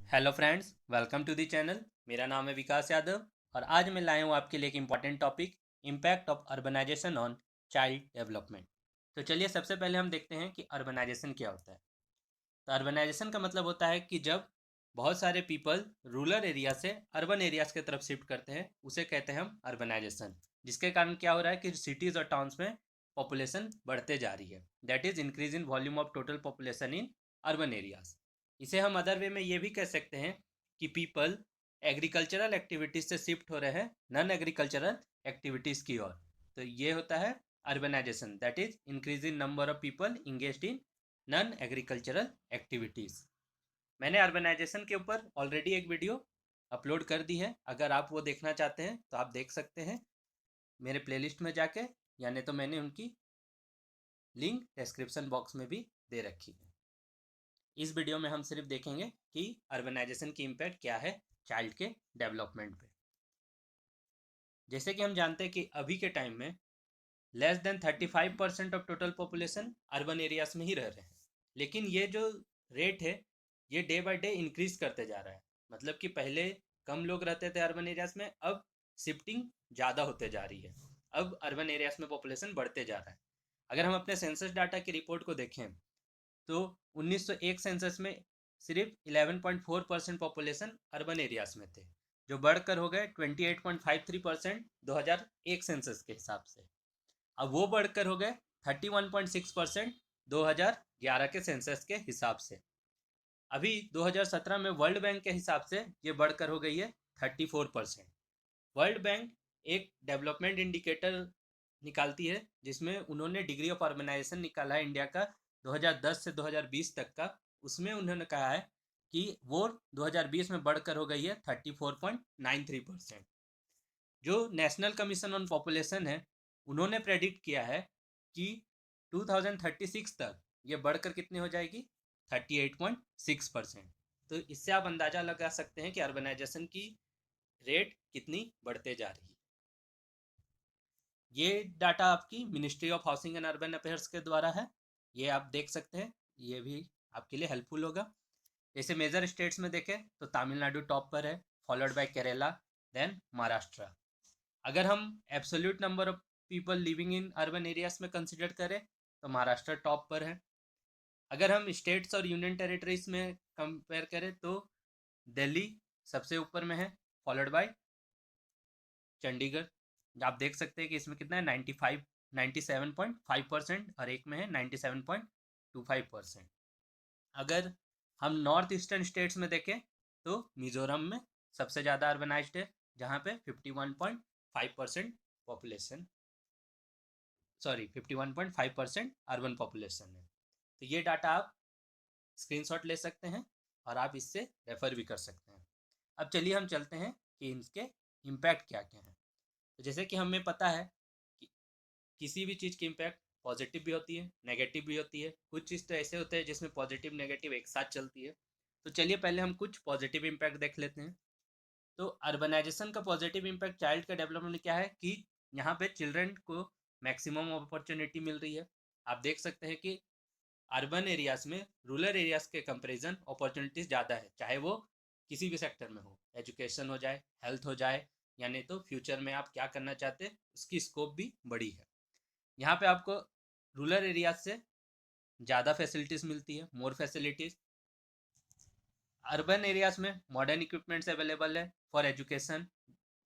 Hello friends, welcome to the channel. मेरा नाम है विकास यादव और आज मैं लाया हूँ आपके लिए एक important topic, impact of urbanisation on child development. तो चलिए सबसे पहले हम देखते हैं कि अर्बनाइजेशन क्या होता है। तो अर्बनाइजेशन का मतलब होता है कि जब बहुत सारे पीपल रूरल एरिया से अर्बन एरियाज की तरफ शिफ्ट करते हैं उसे कहते हैं हम अर्बनाइजेशन। जिसके कारण क्या हो रहा है कि सिटीज़ और टाउन्स में पॉपुलेशन बढ़ते जा रही है, that is increase in volume of total population in urban areas. इसे हम अदर वे में ये भी कह सकते हैं कि पीपल एग्रीकल्चरल एक्टिविटीज़ से शिफ्ट हो रहे हैं नॉन एग्रीकल्चरल एक्टिविटीज़ की ओर। तो ये होता है urbanisation, that is increase in number of people engaged in non agricultural activities. मैंने अर्बनाइजेशन के ऊपर ऑलरेडी एक वीडियो अपलोड कर दी है, अगर आप वो देखना चाहते हैं तो आप देख सकते हैं मेरे प्लेलिस्ट में जाके, या नहीं तो मैंने उनकी लिंक डिस्क्रिप्शन बॉक्स में भी दे रखी है। इस वीडियो में हम सिर्फ देखेंगे कि अर्बनाइजेशन की इम्पैक्ट क्या है चाइल्ड के डेवलपमेंट पे। जैसे कि हम जानते हैं कि अभी के टाइम में less than 35% of total population urban areas में ही रह रहे हैं, लेकिन ये जो रेट है ये डे बाय डे इंक्रीज करते जा रहा है। मतलब कि पहले कम लोग रहते थे अर्बन एरियाज में, अब शिफ्टिंग ज़्यादा होते जा रही है, अब अर्बन एरियाज में पॉपुलेशन बढ़ते जा रहा है। अगर हम अपने सेंसस डाटा की रिपोर्ट को देखें तो 1901 सेंसस में सिर्फ 11.4% पॉपुलेशन अर्बन एरियाज में थे, जो बढ़कर हो गए 28.53% 2001 सेंसस के हिसाब से। अब वो बढ़कर हो गए 31.6% 2011 के सेंसस के हिसाब से। अभी 2017 में वर्ल्ड बैंक के हिसाब से ये बढ़कर हो गई है 34%। वर्ल्ड बैंक एक डेवलपमेंट इंडिकेटर निकालती है जिसमें उन्होंने डिग्री ऑफ अर्बनाइजेशन निकाला है इंडिया का 2010 से 2020 तक का। उसमें उन्होंने कहा है कि वो 2020 में बढ़कर हो गई है 34.93%। जो नेशनल कमीशन ऑन पॉपुलेशन है उन्होंने प्रेडिक्ट किया है कि 2036 तक ये बढ़कर कितनी हो जाएगी 38.6%। तो इससे आप अंदाज़ा लगा सकते हैं कि अर्बनाइजेशन की रेट कितनी बढ़ते जा रही है। ये डाटा आपकी ministry of housing and urban affairs के द्वारा है, ये आप देख सकते हैं, ये भी आपके लिए हेल्पफुल होगा। जैसे मेजर स्टेट्स में देखें तो तमिलनाडु टॉप पर है, followed by Kerala, then Maharashtra. अगर हम absolute number of people living in urban areas में कंसिडर करें तो महाराष्ट्र टॉप पर है। अगर हम स्टेट्स और यूनियन टेरिटरीज में कंपेयर करें तो दिल्ली सबसे ऊपर में है, फॉलोड बाय चंडीगढ़। आप देख सकते हैं कि इसमें कितना है 97.5% और एक में है 97.25%। अगर हम नॉर्थ ईस्टर्न स्टेट्स में देखें तो मिजोरम में सबसे ज़्यादा अर्बनाइज्ड है, जहाँ पे 51.5% पॉपुलेशन, सॉरी 51.5% अर्बन पॉपुलेशन है। तो ये डाटा आप स्क्रीनशॉट ले सकते हैं और आप इससे रेफर भी कर सकते हैं। अब चलिए हम चलते हैं कि इनके इम्पैक्ट क्या क्या हैं। तो जैसे कि हमें पता है कि किसी भी चीज़ की इम्पैक्ट पॉजिटिव भी होती है नेगेटिव भी होती है, कुछ चीज़ तो ऐसे होते हैं जिसमें पॉजिटिव नेगेटिव एक साथ चलती है। तो चलिए पहले हम कुछ पॉजिटिव इम्पैक्ट देख लेते हैं। तो अर्बनाइजेशन का पॉजिटिव इम्पैक्ट चाइल्ड का डेवलपमेंट में क्या है कि यहाँ पे चिल्ड्रन को मैक्सिमम अपॉर्चुनिटी मिल रही है। आप देख सकते हैं कि अर्बन एरियाज में रूरल एरियाज के कंपैरिजन अपॉर्चुनिटीज़ ज़्यादा है, चाहे वो किसी भी सेक्टर में हो, एजुकेशन हो जाए, हेल्थ हो जाए, या नहीं तो फ्यूचर में आप क्या करना चाहते हैं उसकी स्कोप भी बड़ी है। यहाँ पे आपको रूरल एरियाज से ज़्यादा फैसिलिटीज़ मिलती है, मोर फैसिलिटीज़। अर्बन एरियाज में मॉडर्न इक्विपमेंट्स अवेलेबल है for education,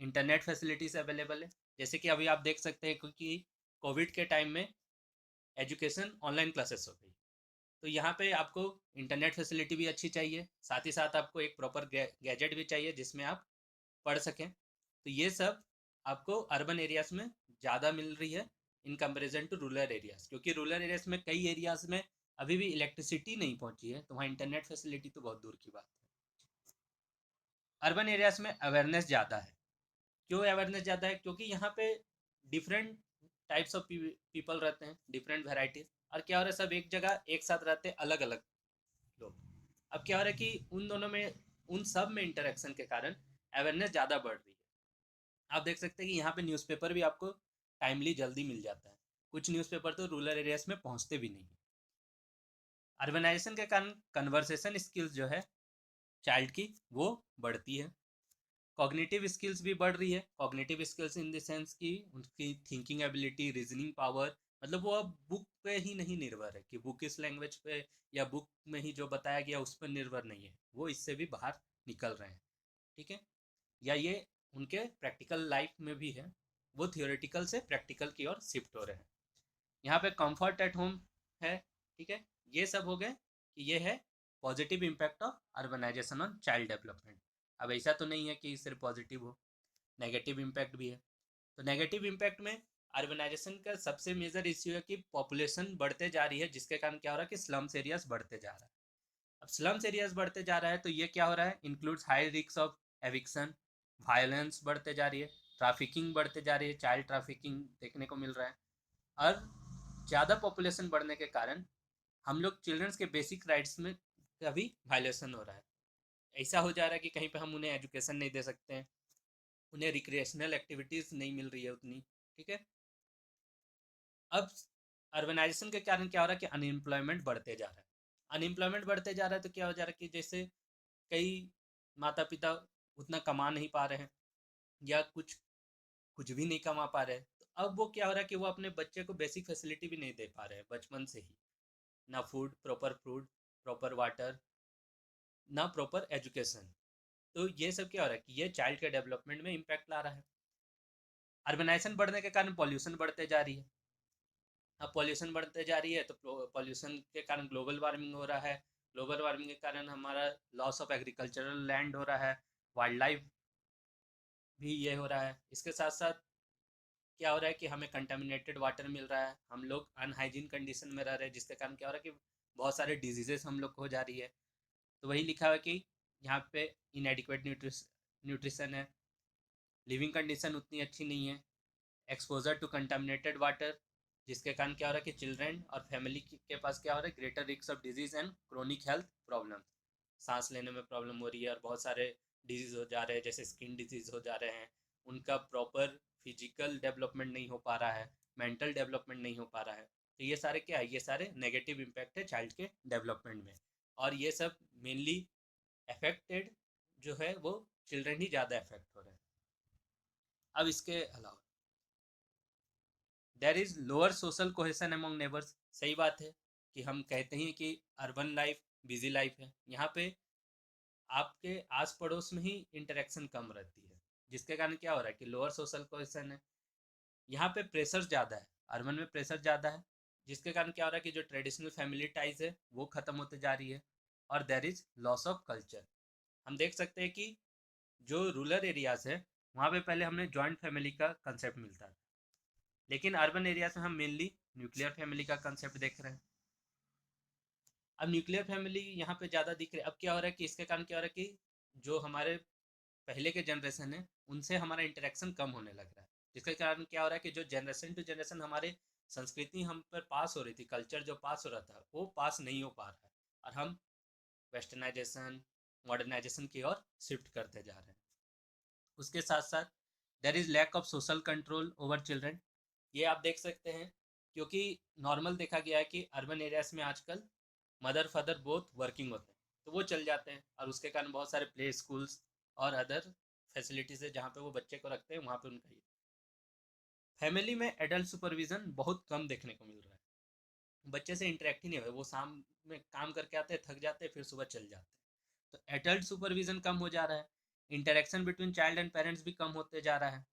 internet facilities available है। जैसे कि अभी आप देख सकते हैं क्योंकि कोविड के टाइम में एजुकेशन ऑनलाइन क्लासेस हो गई, तो यहाँ पे आपको इंटरनेट फैसिलिटी भी अच्छी चाहिए, साथ ही साथ आपको एक प्रॉपर गैजेट भी चाहिए जिसमें आप पढ़ सकें। तो ये सब आपको अर्बन एरियाज में ज़्यादा मिल रही है in comparison to rural areas, क्योंकि रूरल एरियाज में कई एरियाज में अभी भी इलेक्ट्रिसिटी नहीं पहुंची है, तो वहाँ इंटरनेट फैसिलिटी तो बहुत दूर की बात है। अर्बन एरियाज में अवेयरनेस ज़्यादा है। क्यों अवेयरनेस ज़्यादा है? क्योंकि यहाँ पे डिफरेंट टाइप्स ऑफ पीपल रहते हैं, डिफरेंट वेराइटीज, और क्या हो रहा है सब एक जगह एक साथ रहते हैं अलग अलग लोग। अब क्या हो रहा है कि उन दोनों में, उन सब में इंटरेक्शन के कारण अवेयरनेस ज़्यादा बढ़ रही है। आप देख सकते हैं कि यहाँ पे न्यूज़पेपर भी आपको टाइमली जल्दी मिल जाता है, कुछ न्यूज़पेपर तो रूरल एरियाज में पहुँचते भी नहीं। अर्बनाइजेशन के कारण कन्वर्सेशन स्किल्स जो है चाइल्ड की वो बढ़ती है। कॉग्निटिव स्किल्स भी बढ़ रही है। Cognitive skills in the sense कि उनकी थिंकिंग एबिलिटी, रीजनिंग पावर, मतलब वो अब बुक पे ही नहीं निर्भर है कि बुक इस लैंग्वेज पे या बुक में ही जो बताया गया उस पर निर्भर नहीं है, वो इससे भी बाहर निकल रहे हैं। ठीक है, या ये उनके प्रैक्टिकल लाइफ में भी है, वो थियोरेटिकल से प्रैक्टिकल की ओर शिफ्ट हो रहे हैं। यहाँ पे कंफर्ट एट होम है। ठीक है, ये सब हो गए कि ये है positive impact of urbanisation on child development. अब ऐसा तो नहीं है कि सिर्फ पॉजिटिव हो, नेगेटिव इम्पैक्ट भी है। तो नेगेटिव इम्पैक्ट में अर्बनाइजेशन का सबसे मेजर इश्यू है कि पॉपुलेशन बढ़ते जा रही है, जिसके कारण क्या हो रहा है कि स्लम्स एरियाज बढ़ते जा रहा है। अब स्लम्स एरियाज बढ़ते जा रहा है तो ये क्या हो रहा है, includes high risk of eviction, violence बढ़ते जा रही है, ट्रैफिकिंग बढ़ते जा रही है, चाइल्ड ट्रैफिकिंग देखने को मिल रहा है। और ज़्यादा पॉपुलेशन बढ़ने के कारण हम लोग चिल्ड्रंस के बेसिक राइट्स में का भी वायलेशन हो रहा है। ऐसा हो जा रहा है कि कहीं पे हम उन्हें एजुकेशन नहीं दे सकते हैं, उन्हें रिक्रिएशनल एक्टिविटीज़ नहीं मिल रही है उतनी। ठीक है, अब अर्बनाइजेशन के कारण क्या हो रहा है कि अनएम्प्लॉयमेंट बढ़ते जा रहा है। अनएम्प्लॉयमेंट बढ़ते जा रहा है तो क्या हो जा रहा है कि जैसे कई माता पिता उतना कमा नहीं पा रहे हैं, या कुछ कुछ भी नहीं कमा पा रहे हैं, तो अब वो क्या हो रहा है कि वो अपने बच्चे को बेसिक फैसिलिटी भी नहीं दे पा रहे हैं बचपन से ही। ना फूड, प्रॉपर वाटर, ना प्रॉपर एजुकेशन। तो ये सब क्या हो रहा है कि ये चाइल्ड के डेवलपमेंट में इम्पैक्ट ला रहा है। अर्बनाइजेशन बढ़ने के कारण पॉल्यूशन बढ़ते जा रही है। अब पॉल्यूशन बढ़ते जा रही है तो पॉल्यूशन के कारण ग्लोबल वार्मिंग हो रहा है। ग्लोबल वार्मिंग के कारण हमारा लॉस ऑफ एग्रीकल्चरल लैंड हो रहा है, वाइल्ड लाइफ भी ये हो रहा है। इसके साथ साथ क्या हो रहा है कि हमें कंटामिनेटेड वाटर मिल रहा है, हम लोग अनहाइजीन कंडीशन में रह रहे हैं, जिसके कारण क्या हो रहा है कि बहुत सारे डिजीजेस हम लोग को हो जा रही है। तो वही लिखा हुआ है कि यहाँ पे इनएडिक्वेट न्यूट्रिशन है, लिविंग कंडीशन उतनी अच्छी नहीं है, एक्सपोजर टू कंटामिनेटेड वाटर, जिसके कारण क्या हो रहा है कि चिल्ड्रन और फैमिली के पास क्या हो रहा है greater risk of disease and chronic health problem. सांस लेने में प्रॉब्लम हो रही है और बहुत सारे डिजीज हो जा रहे हैं, जैसे स्किन डिजीज हो जा रहे हैं। उनका प्रॉपर फिजिकल डेवलपमेंट नहीं हो पा रहा है, मेंटल डेवलपमेंट नहीं हो पा रहा है। तो ये सारे क्या है, ये सारे नेगेटिव इम्पैक्ट है चाइल्ड के डेवलपमेंट में। और ये सब मेनली अफेक्टेड जो है वो चिल्ड्रन ही ज़्यादा अफेक्ट हो रहे हैं। अब इसके अलावा there is lower social cohesion among neighbours. सही बात है कि हम कहते हैं कि अर्बन लाइफ बिजी लाइफ है, यहाँ पे आपके आस पड़ोस में ही इंटरेक्शन कम रहती है, जिसके कारण क्या हो रहा है कि लोअर सोशल कोहेसन है। यहाँ पे प्रेशर ज़्यादा है, अर्बन में प्रेशर ज़्यादा है, जिसके कारण क्या हो रहा है कि जो ट्रेडिशनल फैमिली टाइज है वो ख़त्म होते जा रही है। और there is loss of culture. हम देख सकते हैं कि जो रूरल एरियाज़ है वहाँ पे पहले हमें जॉइंट फैमिली का कंसेप्ट मिलता था, लेकिन अर्बन एरियाज में हम मेनली न्यूक्लियर फैमिली का कंसेप्ट देख रहे हैं। अब न्यूक्लियर फैमिली यहाँ पे ज़्यादा दिख रही है। अब क्या हो रहा है कि इसके कारण क्या हो रहा है कि जो हमारे पहले के जनरेशन है उनसे हमारा इंटरेक्शन कम होने लग रहा है, जिसके कारण क्या हो रहा है कि जो जनरेशन टू जनरेशन हमारे संस्कृति हम पर पास हो रही थी, कल्चर जो पास हो रहा था वो पास नहीं हो पा रहा है, और हम वेस्टर्नाइजेशन, मॉडर्नाइजेशन की ओर शिफ्ट करते जा रहे हैं। उसके साथ साथ there is lack of social control over children. ये आप देख सकते हैं, क्योंकि नॉर्मल देखा गया है कि अर्बन एरियाज में आजकल मदर फादर बोथ वर्किंग होते हैं, तो वो चल जाते हैं, और उसके कारण बहुत सारे प्ले स्कूल्स और अदर फैसिलिटीज़ है जहाँ पे वो बच्चे को रखते हैं, वहाँ पे उनका फैमिली में एडल्ट सुपरविज़न बहुत कम देखने को मिल रहा है। बच्चे से इंटरेक्ट ही नहीं हुए, वो शाम में काम करके आते हैं, थक जाते हैं, फिर सुबह चल जाते हैं। तो एडल्ट सुपरविज़न कम हो जा रहा है। Interaction between child and parents भी कम होते जा रहा है।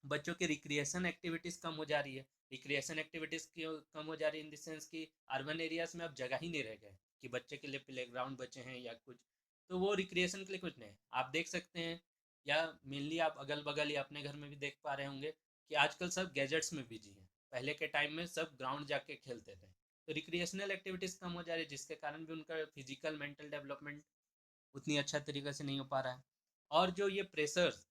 बच्चों की रिक्रिएशन एक्टिविटीज़ कम हो जा रही है। रिक्रिएशन एक्टिविटीज़ क्यों कम हो जा रही है, इन द सेंस कि अर्बन एरियाज में अब जगह ही नहीं रह गए कि बच्चे के लिए प्ले ग्राउंड बचे हैं या कुछ, तो वो रिक्रिएशन के लिए कुछ नहीं है। आप देख सकते हैं, या मेनली आप अगल बगल या अपने घर में भी देख पा रहे होंगे कि आजकल सब गैजेट्स में बिजी हैं। पहले के टाइम में सब ग्राउंड जाके खेलते थे। तो रिक्रिएशनल एक्टिविटीज़ कम हो जा रही है, जिसके कारण भी उनका फिजिकल मेंटल डेवलपमेंट उतनी अच्छा तरीके से नहीं हो पा रहा है। और जो ये प्रेशर्स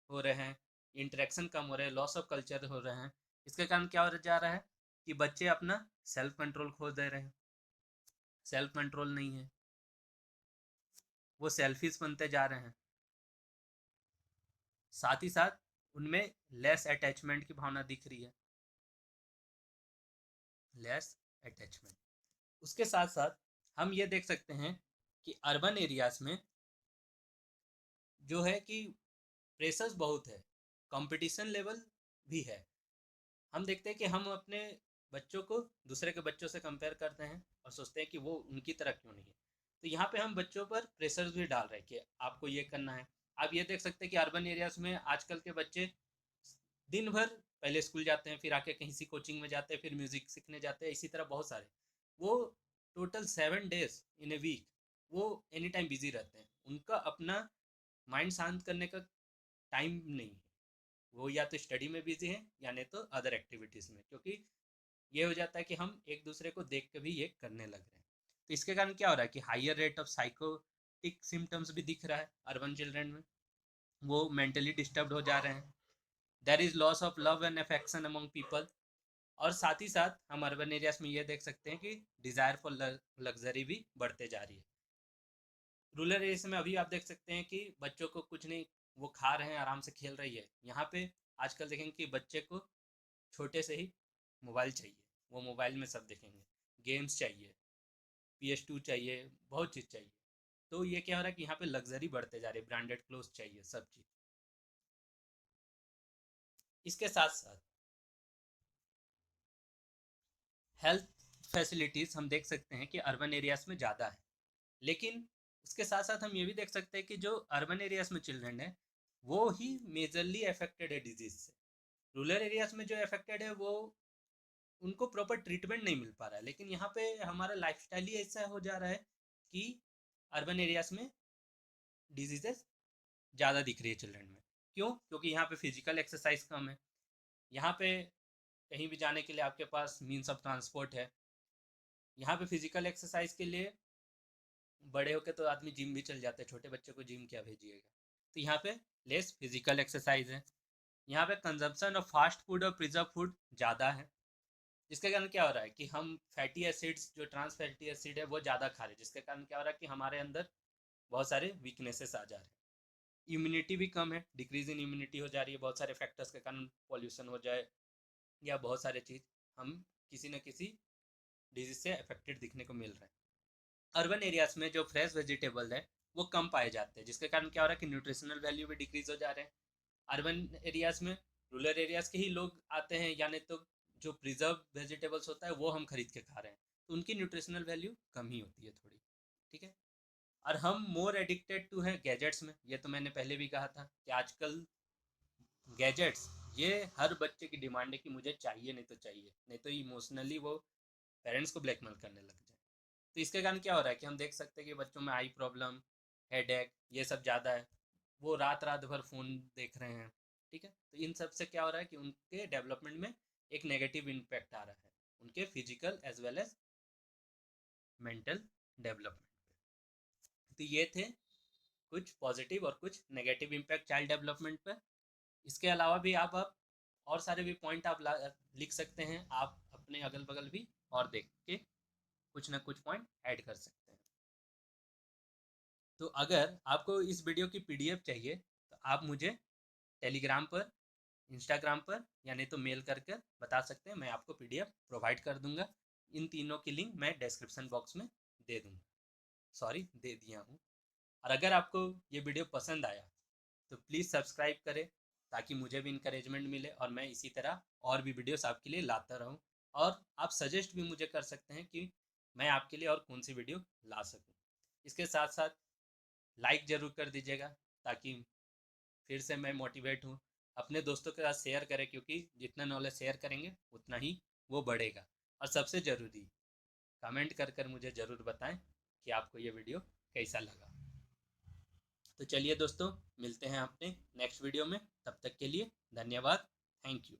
हो रहे हैं, इंटरेक्शन कम हो रहे हैं, लॉस ऑफ कल्चर हो रहे हैं, इसके कारण क्या हो जा रहा है कि बच्चे अपना सेल्फ कंट्रोल खो दे रहे हैं। सेल्फ कंट्रोल नहीं है, वो सेल्फिश बनते जा रहे हैं। साथ ही साथ उनमें लेस अटैचमेंट की भावना दिख रही है, लेस अटैचमेंट। उसके साथ साथ हम ये देख सकते हैं कि अर्बन एरियाज में जो है कि प्रेशर्स बहुत है, कंपटीशन लेवल भी है। हम देखते हैं कि हम अपने बच्चों को दूसरे के बच्चों से कंपेयर करते हैं और सोचते हैं कि वो उनकी तरह क्यों नहीं है। तो यहाँ पे हम बच्चों पर प्रेशर्स भी डाल रहे हैं कि आपको ये करना है। आप ये देख सकते हैं कि अर्बन एरियाज में आजकल के बच्चे दिन भर पहले स्कूल जाते हैं, फिर आके कहीं सी कोचिंग में जाते हैं, फिर म्यूज़िक सीखने जाते हैं, इसी तरह बहुत सारे। वो total 7 days in a week वो एनी टाइम बिजी रहते हैं। उनका अपना माइंड शांत करने का टाइम नहीं है। वो या तो स्टडी में बिजी हैं या नहीं तो अदर एक्टिविटीज़ में, क्योंकि ये हो जाता है कि हम एक दूसरे को देख के भी ये करने लग रहे हैं। तो इसके कारण क्या हो रहा है कि higher rate of psychotic symptoms भी दिख रहा है अर्बन चिल्ड्रन में। वो मेंटली डिस्टर्ब हो जा रहे हैं। There is loss of love and affection among people. और साथ ही साथ हम अर्बन एरियाज में ये देख सकते हैं कि डिज़ायर फॉर लग्जरी भी बढ़ते जा रही है। रूरल एरियाज में अभी आप देख सकते हैं कि बच्चों को कुछ नहीं, वो खा रहे हैं, आराम से खेल रही है। यहाँ पे आजकल देखेंगे कि बच्चे को छोटे से ही मोबाइल चाहिए। वो मोबाइल में सब देखेंगे, गेम्स चाहिए, PS2 चाहिए, बहुत चीज़ चाहिए। तो ये क्या हो रहा है कि यहाँ पे लग्जरी बढ़ते जा रही है, ब्रांडेड क्लोथ चाहिए, सब चीज़। इसके साथ साथ हेल्थ फैसिलिटीज़ हम देख सकते हैं कि अर्बन एरियाज में ज़्यादा है। लेकिन उसके साथ साथ हम ये भी देख सकते हैं कि जो अर्बन एरियाज में चिल्ड्रन है वो ही मेजरली अफेक्टेड है डिजीज से। रूरल एरियाज में जो अफेक्टेड है वो उनको प्रॉपर ट्रीटमेंट नहीं मिल पा रहा है। लेकिन यहाँ पे हमारा लाइफस्टाइल ही ऐसा हो जा रहा है कि अर्बन एरियाज में डिजीजेस ज़्यादा दिख रही है चिल्ड्रन में। क्यों? क्योंकि यहाँ पे फिजिकल एक्सरसाइज कम है। यहाँ पे कहीं भी जाने के लिए आपके पास मीन्स ऑफ ट्रांसपोर्ट है। यहाँ पे फिजिकल एक्सरसाइज के लिए बड़े होके तो आदमी जिम भी चल जाते हैं, छोटे बच्चे को जिम क्या भेजिएगा। तो यहाँ पे लेस फिजिकल एक्सरसाइज है। यहाँ पे कंजम्पशन ऑफ फास्ट फूड और प्रिजर्व फूड ज़्यादा है, जिसके कारण क्या हो रहा है कि हम फैटी एसिड्स, जो ट्रांस फैटी एसिड है वो ज़्यादा खा रहे हैं, जिसके कारण क्या हो रहा है कि हमारे अंदर बहुत सारे वीकनेसेस आ जा रहे हैं। इम्यूनिटी भी कम है, डिक्रीज इन इम्यूनिटी हो जा रही है बहुत सारे फैक्टर्स के कारण। पॉल्यूशन हो जाए या बहुत सारे चीज़, हम किसी न किसी डिजीज से अफेक्टेड दिखने को मिल रहे हैं। अर्बन एरियाज में जो फ्रेश वेजिटेबल है वो कम पाए जाते हैं, जिसके कारण क्या हो रहा है कि न्यूट्रिशनल वैल्यू भी डिक्रीज हो जा रहे हैं। अर्बन एरियाज में रूरल एरियाज के ही लोग आते हैं, या नहीं तो जो प्रिजर्व वेजिटेबल्स होता है वो हम खरीद के खा रहे हैं, तो उनकी न्यूट्रिशनल वैल्यू कम ही होती है थोड़ी। ठीक है। और हम मोर एडिक्टेड टू हैं गैजेट्स में। ये तो मैंने पहले भी कहा था कि आजकल गैजेट्स, ये हर बच्चे की डिमांड है कि मुझे चाहिए, नहीं तो चाहिए, नहीं तो इमोशनली वो पेरेंट्स को ब्लैकमेल करने लग जाए। तो इसके कारण क्या हो रहा है कि हम देख सकते हैं कि बच्चों में आई प्रॉब्लम, हेडेक, ये सब ज़्यादा है। वो रात रात भर फ़ोन देख रहे हैं। ठीक है। तो इन सब से क्या हो रहा है कि उनके डेवलपमेंट में एक नेगेटिव इम्पैक्ट आ रहा है, उनके physical as well as mental development पे। तो ये थे कुछ पॉजिटिव और कुछ नेगेटिव इम्पैक्ट चाइल्ड डेवलपमेंट पे। इसके अलावा भी आप और सारे भी पॉइंट आप लिख सकते हैं, आप अपने अगल बगल भी और देख के कुछ ना कुछ पॉइंट ऐड कर सकते हैं। तो अगर आपको इस वीडियो की PDF चाहिए तो आप मुझे टेलीग्राम पर, इंस्टाग्राम पर या नहीं तो मेल करके बता सकते हैं, मैं आपको PDF प्रोवाइड कर दूंगा। इन तीनों की लिंक मैं डिस्क्रिप्शन बॉक्स में दे दूंगा, सॉरी दे दिया हूँ। और अगर आपको ये वीडियो पसंद आया तो प्लीज़ सब्सक्राइब करें, ताकि मुझे भी इंकरेजमेंट मिले और मैं इसी तरह और भी वीडियोस आपके लिए लाता रहूं। और आप सजेस्ट भी मुझे कर सकते हैं कि मैं आपके लिए और कौन सी वीडियो ला सकूं। इसके साथ साथ लाइक ज़रूर कर दीजिएगा, ताकि फिर से मैं मोटिवेट हूँ। अपने दोस्तों के साथ शेयर करें, क्योंकि जितना नॉलेज शेयर करेंगे उतना ही वो बढ़ेगा। और सबसे ज़रूरी, कमेंट कर कर मुझे ज़रूर बताएं कि आपको ये वीडियो कैसा लगा। तो चलिए दोस्तों, मिलते हैं अपने नेक्स्ट वीडियो में। तब तक के लिए धन्यवाद। Thank you.